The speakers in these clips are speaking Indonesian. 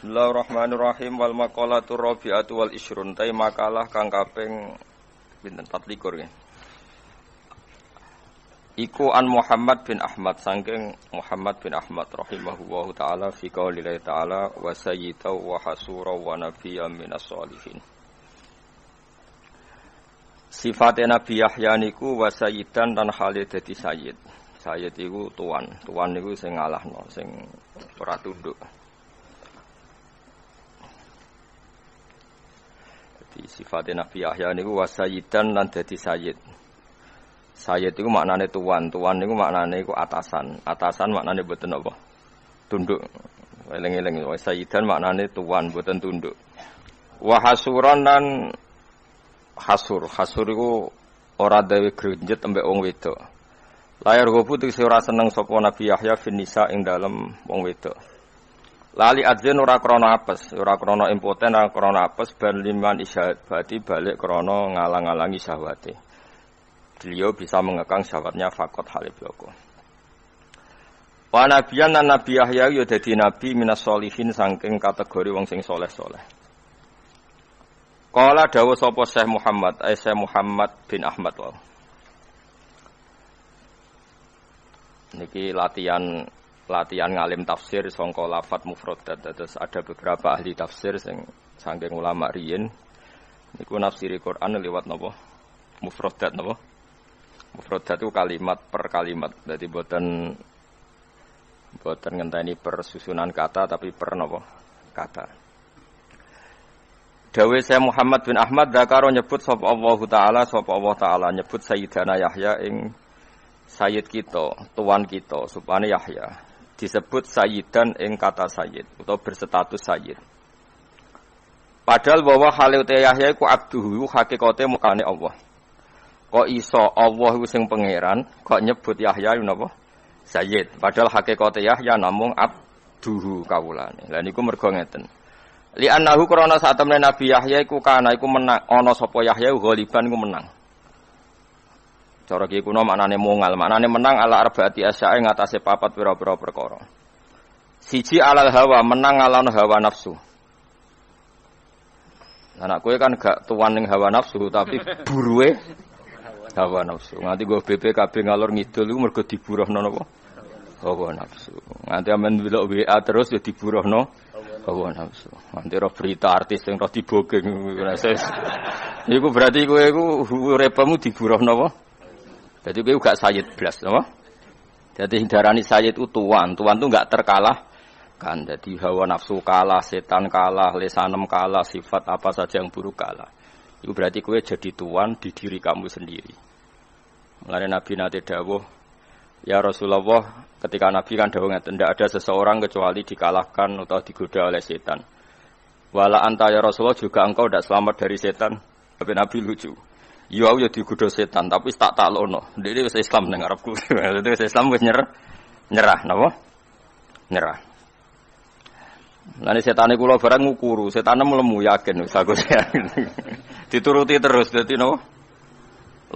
Bismillahirrahmanirrahim wal maqalatur rabi'atu wal isyrun ta makalah kang kaping pinten 24 nggih. Iku an Muhammad bin Ahmad saking Muhammad bin Ahmad rahimahullahu taala fi qaulillahi taala wa sayyidu wa hasura wa nabiyyan minas sholihin. Sifate Nabi Yahya niku wa sayyidan lan hale dadi sayyid. Sayyid iku tuan niku sing ngalahno, sing ora tunduk. Di sifatnya Nabi Yahya niku wasayyidan lan dadi sayyid. Sayyid iku maknane tuan niku maknane iku atasan. Atasan maknane mboten apa? Tunduk. Eling-eling wasayyidan maknane tuan mboten tunduk. Wa hasuran lan hasur iku ora gawe grenjet ambek wong wedok. Layar gobu tegese ora seneng sapa Nabi Yahya fin nisa ing dalem wong wedok. Lali adzin ora krana apes, ora krana impoten, ora krana apes ban liman isyahati balik krana ngalang-alangi syahwate. Beliau bisa mengekang syahwatnya fakot halibloko. Wa nabiyan lan Nabi Yahya ya dadi nabi minas sholihin saking kategori wong sing saleh-saleh. Qala dawuh sapa Syekh Muhammad bin Ahmad wae. Niki latihan ngalim tafsir sangka lafat mufradat. Terus ada beberapa ahli tafsir sing saking ulama riyin niku nafsiri Quran liwat napa? Mufradat napa? Mufradat itu kalimat per kalimat. Dadi boten ngenteni per susunan kata tapi per napa? Kata. Dawe saya Muhammad bin Ahmad zakaro nyebut sapa Allah Taala nyebut Sayyidana Yahya ing sayyid kita, tuan kita supane Yahya disebut sayyidan ing kata sayyid atau berstatus sayyid. Padahal bahwa halute Yahya iku abduhu hakikate mukane Allah. Kok iso Allah iku sing pangeran kok nyebut Yahya napa? Sayyid. Padahal hakikate Yahya namung abduhu kawulane. Lah niku mergo ngeten. Li annahu krana sak temene Nabi Yahya iku kana iku menang ana sapa Yahya ghaliban iku menang. Cara iki kuno maknane mungal, maknane menang ala arbaati asyae ngatasé papat pira-pira perkara. Siji alal hawa, menang alon hawa nafsu. Anak kowe kan gak tuan ning hawa nafsu tapi buruhe hawa nafsu. Nganti go BPKB ngalor ngidul iku mergo diburuhno napa? Hawa nafsu. Nganti amen delok WA terus ya diburuhno hawa nafsu. Nganti ro berita artis sing ro dibogeng. Iku berarti kowe iku uripmu diburuhno apa? Jadi kowe gak sayyid blas, apa? Jadi hindarani sayyid itu tuan itu gak terkalahkan. Jadi hawa nafsu kalah, setan kalah, lesanem kalah, sifat apa saja yang buruk kalah. Itu berarti kowe jadi tuan di diri kamu sendiri. Mulane Nabi nate dawuh, ya Rasulullah, ketika Nabi kan dawuh ngeten, tidak ada seseorang kecuali dikalahkan atau digoda oleh setan. Wala anta ya Rasulullah juga engkau tidak selamat dari setan. Tapi Nabi lucu. Ya aku ya digodha setan tapi tak taklono. Dene wis Islam nang arepku. Dene wis Islam wis nyerah napa? Nyerah. Lan setane kula barang ngukuru, setane lemu yakin wis aku yakin. Dituruti terus dadi napa?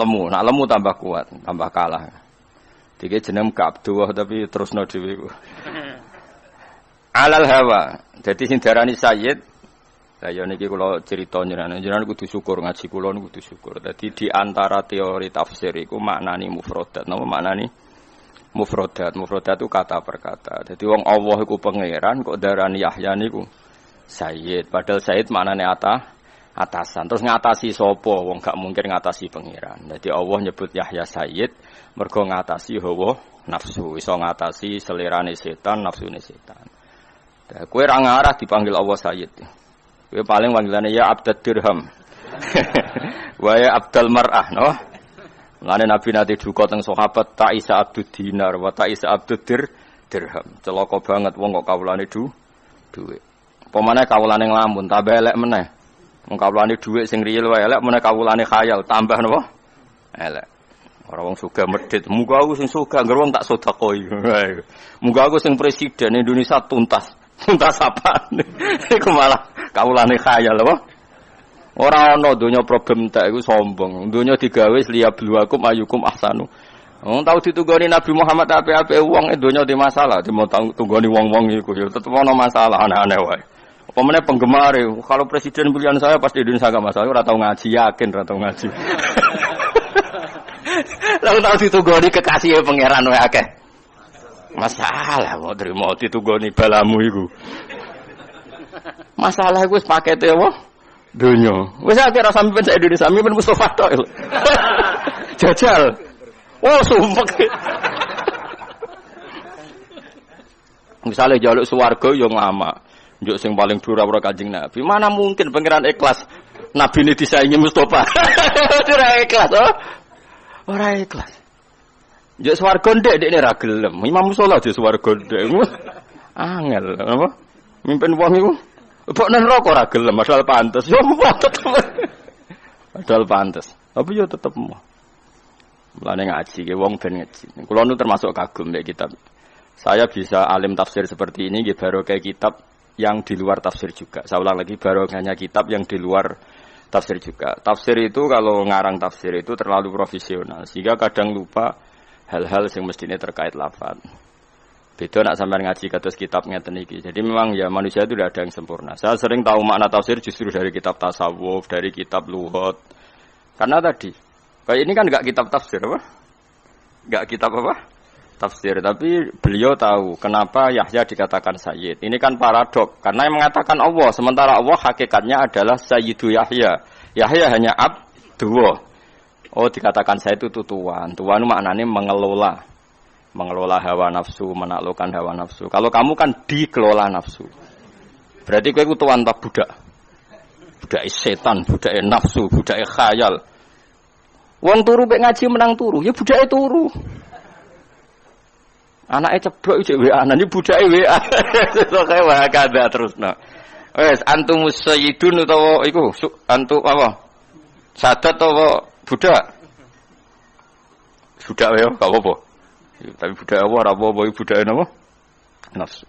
Lemu. Nak lemu tambah kuat, tambah kalah. Dike jeneng Abdullah tapi terusno dhewe. Alal hawa. Dadi sing diarani sayyid. Lah ya niki kula crita jenengan kudu syukur ngaji kula niku kudu syukur. Dadi di antara teori tafsir iku maknani mufradat. Napa maknani mufradat? Mufradat itu kata per kata. Dadi wong Allah iku pangeran kok darani Yahya niku sayyid. Padahal sayyid maknane atasan. Terus ngatasi sapa? Wong gak mungkin ngatasi pangeran. Dadi Allah nyebut Yahya sayyid mergo ngatasi hawa nafsu. Iso ngatasi selerane setan, nafsune setan. Kowe ra ngarah dipanggil Allah sayyid. Kowe paling panggilannya ya abdad dirham. Wa ya abdal mar'ah, no? Mulane Nabi nate duka teng sahabat ta'isa abdud dinar wa ta'isa abdud dirham. Celaka banget wong kok kawulane dhuwit. Apa meneh kawulane nglamun tambah elek meneh. Wong kawulane dhuwit sing riyel wae elek meneh kawulane khayal tambah napa? Elek. Ora wong sugih medhit. Muga aku sing sugih ngger wong tak sedekoi. Muga aku sing presiden Indonesia tuntas apa? Iku malah kawulane khayal apa? Ora ana donya problem tak iku sombong. Donya digawe liyabluwakum ayyukum ahsanu. Wong tau ditunggoni Nabi Muhammad ape-ape wong donya di masalah, di mau tunggoni wong-wong iku ya tetep ana masalah aneh-aneh wae. Apa meneh penggemar kalau presiden pilihan saya pasti Indonesia gak masalah, ora tau ngaji, yakin ora tau ngaji. Lalu tahu ditugoni kekasih pangeran wae akeh. Masalah mau terima ditugoni balamu iku. Masalah iku wis pakete apa? Donya. Wis akeh ra sampeyan sak Indonesia sampeyan Mustofa tok. Jajal. Oh, sumpek. Misalnya jaluk swarga yo nglamak. Njuk sing paling dhuwur Kanjeng Nabi. Mana mungkin pangeran ikhlas Nabi ini disaingi Mustofa. Ora ikhlas, oh. Ora ikhlas. Njuk swarga ndek dekne ra gelem. Imam Musola di swarga ndek. Angel, apa? Mimpin wong iku. Kok nang neraka ora gelem, padahal pantes. Yo tetep. Padahal pantes. Tapi yo tetep mau. Mulane ngaji ke wong ben ngaji. Kula nu termasuk kagum mek kitab. Saya bisa alim tafsir seperti ini nggih barokah kitab yang di luar tafsir juga. Saya ulang lagi, barokahnya kitab yang di luar tafsir juga. Tafsir itu kalau ngarang tafsir itu terlalu profesional sehingga kadang lupa hal-hal yang mestinya terkait lafaz. Beda nak sampean ngaji kados kitab ngeten iki. Jadi memang ya manusia itu tidak ada yang sempurna. Saya sering tahu makna tafsir justru dari kitab tasawuf, dari kitab lughat. Karena tadi kayak ini kan enggak kitab tafsir apa? Enggak kitab apa? Tafsir, tapi beliau tahu kenapa Yahya dikatakan Sayyid. Ini kan paradok, karena yang mengatakan Allah, sementara Allah hakikatnya adalah Sayyidu Yahya. Yahya hanya abdu. Oh, dikatakan Sayyid itu tuan. Tuan itu maknanya mengelola hawa nafsu, menaklukkan hawa nafsu. Kalau kamu kan dikelola nafsu. Berarti kowe iku tuan tak budak. Budak setan, budak nafsu, budak khayal. Wong turu mek ngaji menang turu, ya budake turu. Anake ceblok iki WA, nang budake WA. Kaya wae kada terusno. Wes antum sayyidun utawa iku antum apa? Sadat utawa budak? Budak wae gak apa-apa. Tapi budak ora apa-apa budake napa? Nafsu.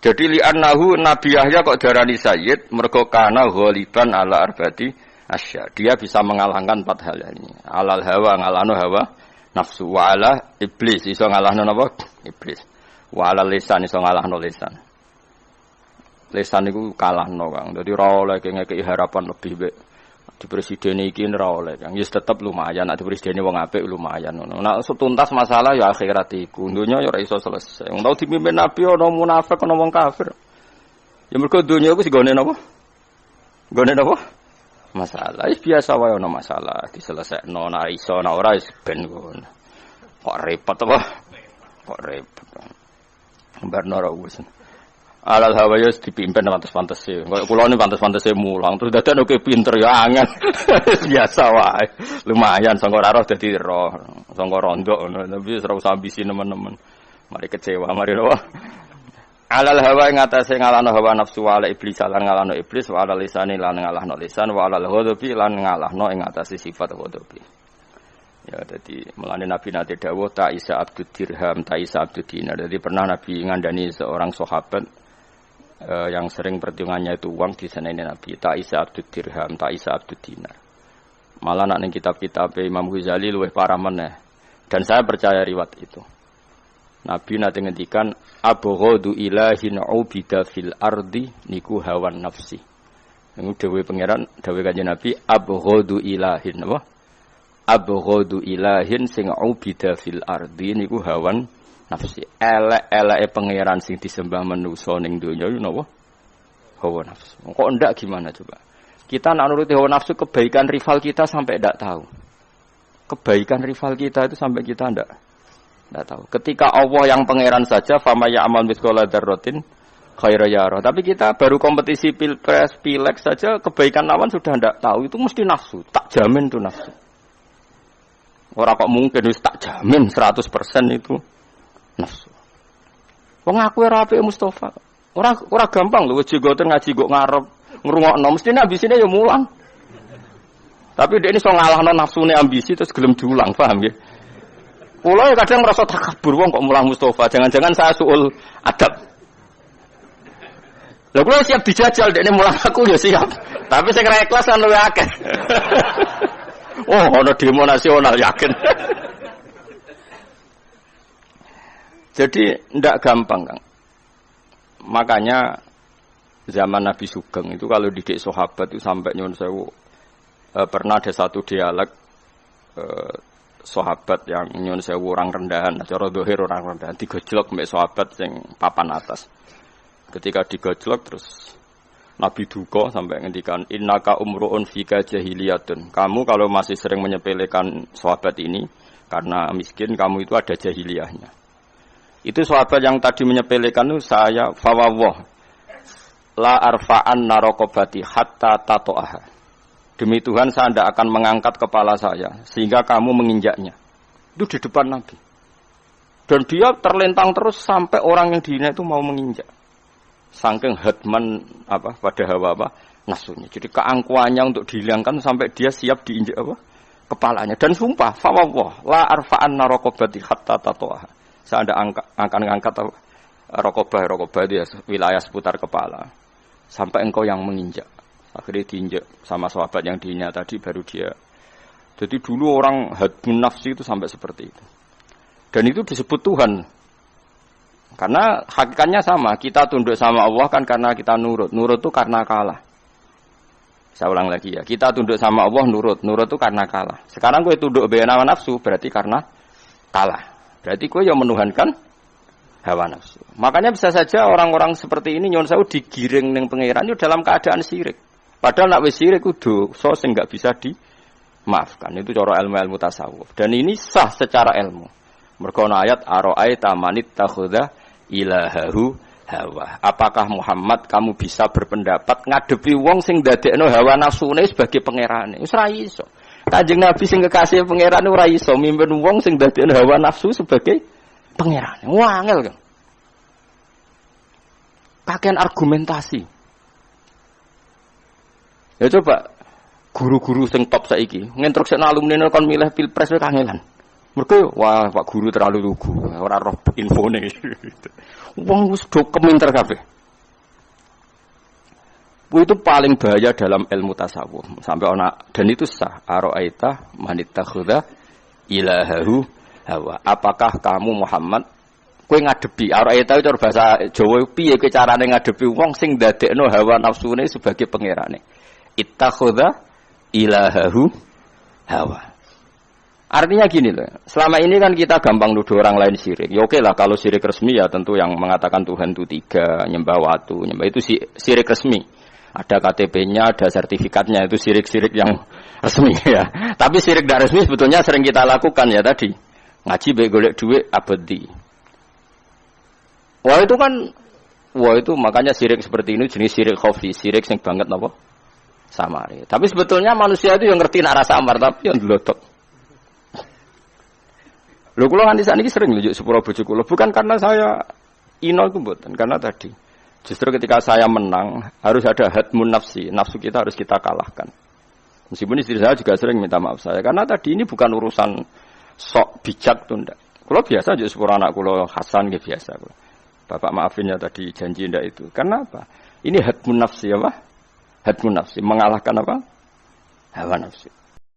Jadi li annahu Nabi Yahya kok darani sayyid mergo kana ghaliban ala arbati asya. Dia bisa mengalahkan 4 hal ini. Alal hawa ngalahno hawa nafsu wa ala iblis iso ngalahno napa? Iblis. Wa ala lisan iso ngalahno lisan. Lisan niku kalahno Kang. Dadi ora oleh ngekeki harapan lebih baik. Di presiden iki ora oleh Kang. Ya tetep lumayan, nek di presiden wong apik lumayan ngono. Nek tuntas masalah ya akhirat iku. Dunya ya ora iso selesai. Wong tau dipimpin nabi ana munafik ana wong kafir. Ya mergo dunya iku sigone napa? Gone napa? Masalah biasa wae ana masalah diselesaikno nek iso nek ora wis ben ngono. Kok repot apa? Kok repot. Barno ora wis. Alal hawaya dipimpin pantes-pantes e. Kaya kula ni pantes-pantes e mulang terus dadane oke pinter ya angel. Biasa wae. Lumayan sangko ora roh dadi roh. Sangko rondok ngono tapi ora usah ambisi nemen-nemen. Mari kecewa mari lho. Alal hawa ing atase ngalahno hawa nafsu wala iblis lan ngalahno iblis wala lisane lan ngalahno lisan wala ghadabi lan ngalahno ing atase sifat ghadabi. Ya dadi melane Nabi nate dawuh ta isa abdud dirham ta isa abdud dinar. Dadi pernah Nabi ngandani seorang sahabat yang sering perhitungannya itu uang di sana ini Nabi ta isa abdud dirham ta isa abdud dinar. Malah nek ning kitab-kitab Imam Ghazali luwih parah meneh. Dan saya percaya riwayat itu. Nabi nate ngendikan abghadu ilahin ubida fil ardi niku hawan nafsi. Niku dawuh pangeran, dawuh Kanjeng Nabi abghadu ilahin apa? Abghadu ilahin sing ubida fil ardi niku hawan nafsi. Elek-eleke pangeran sing disembah manusa ning donya niku napa? Hawa nafsu. Kok ndak gimana coba? Kita nak nuruti hawa nafsu kebaikan rival kita sampai ndak tahu. Kebaikan rival kita itu sampai kita ndak tahu. Ketika Allah yang pangeran saja fama ya'mal mithqala dzarratin khairan yarah. Tapi kita baru kompetisi pilpres, pileg saja kebaikan lawan sudah ndak tahu. Itu mesti nafsu. Tak jamin itu nafsu. Ora kok mungkin wis tak jamin 100% itu nafsu. Wong aku ora apik Mustofa. Ora gampang lho jegoten ngaji kok ngarep ngrungokno mestine ambisine ya mulang. Tapi dia ini so ngalahno nafsune ambisi terus gelem diulang, paham nggih? Kula kadang merasa takabur wong kok mulang Mustofa, jangan-jangan saya suul adab. Lah kula siap dijajal dekne mulang aku ya siap. Tapi sing ra ikhlas kan luwih akeh. Oh, ana demo nasional yakin. Jadi ndak gampang, Kang. Makanya zaman Nabi Sugeng itu kalau didik sahabat itu sampai nyuwun sewu pernah ada satu dialog sahabat yang nyuwun sewu orang rendahan, cara dohir orang rendahan digojlok mbek sahabat sing papan atas. Ketika digojlok terus Nabi duka sampai ngendikan innaka umruun fika jahiliyatun. Kamu kalau masih sering menyepelekan sahabat ini karena miskin, kamu itu ada jahiliyahnya. Itu sahabat yang tadi menyepelekan itu saya fawawah la arfa'an narokobati hatta tato'aha. Demi Tuhan saya tidak akan mengangkat kepala saya sehingga kamu menginjaknya. Itu di depan Nabi. Dan dia terlentang terus sampai orang yang dihina itu mau menginjak. Saking hadman pada hawa nafsunya. Jadi keangkuhannya untuk dihilangkan sampai dia siap diinjak kepalanya. Dan sumpah fawawah la arfa'an narokobati hatta tato'aha. Saya tidak akan mengangkat rokobah dia wilayah seputar kepala sampai engkau yang menginjak. Akhirnya diinjak sama sahabat yang dihina tadi baru dia. Jadi dulu orang hadmun nafsi itu sampai seperti itu. Dan itu disebut Tuhan. Karena hakikatnya sama, kita tunduk sama Allah kan karena kita nurut. Nurut itu karena kalah. Saya ulang lagi ya, kita tunduk sama Allah nurut. Nurut itu karena kalah. Sekarang gue tunduk hawa nafsu berarti karena kalah. Berarti gue yang menuhankan hawa nafsu. Makanya bisa saja orang-orang seperti ini nyon sewu digiring ning pangeran itu dalam keadaan syirik. Padahal nak wis syirik kudu so sing enggak bisa dimaafkan. Itu cara ilmu tasawuf. Dan ini sah secara ilmu. Mergo ayat ara'aita manit takhudha ilahahu hawa. Apakah Muhammad kamu bisa berpendapat ngadepi wong sing dadekno hawa nafsune sebagai pangerane? Wis ra iso. Kanjeng Nabi sing kekasih pangeran ora iso mimpin wong sing dadekno hawa nafsu sebagai pangeran. Wah, angel kan. Pakaian argumentasi. Ya coba guru-guru sing top saiki nginstrukseni alumni kon milih pilpres wis kangelan. Mergo wah Pak guru terlalu lugu, ora roh infone. Wong wis do keminter kabeh. Itu paling bahaya dalam ilmu tasawuf sampai dan itu sah ara'aita manittakhudha ilahahu hawa. Apakah kamu Muhammad kowe ngadepi ara'aita itu bahasa Jawa piye kowe carane ngadepi wong sing ndadekno hawa nafsune sebagai pangerane ittakhudha ilahahu hawa. Artinya gini loh, selama ini kan kita gampang nuduh orang lain syirik. Ya oke lah kalau syirik resmi ya tentu yang mengatakan Tuhan itu 3, nyembah watu, nyembah itu syirik resmi. Ada KTP-nya, ada sertifikatnya, itu syirik-syirik yang resmi ya. Tapi syirik tidak resmi sebetulnya sering kita lakukan ya tadi. Ngaji baik golek duit abadi. Wah itu makanya syirik seperti ini jenis syirik khafi, syirik sing banget napa? Samar. Tapi sebetulnya manusia itu yang ngerti nak rasa samar tapi yang dlotok. Lho kula nganti sakniki sering nunjuk sepuro bojo kula, bukan karena saya ino iku mboten, karena tadi justru ketika saya menang harus ada hadmun nafsi, nafsu kita harus kita kalahkan. Meskipun istri saya juga sering minta maaf saya, karena tadi ini bukan urusan sok bijak tuh ndak. Kula biasa aja sepuro anak kula Hasan nggih biasa kula. Bapak maafin ya tadi janji ndak itu. Karena apa? Ini hadmun nafsi apa? Hadmun nafsi mengalahkan apa? Hawa nafsi.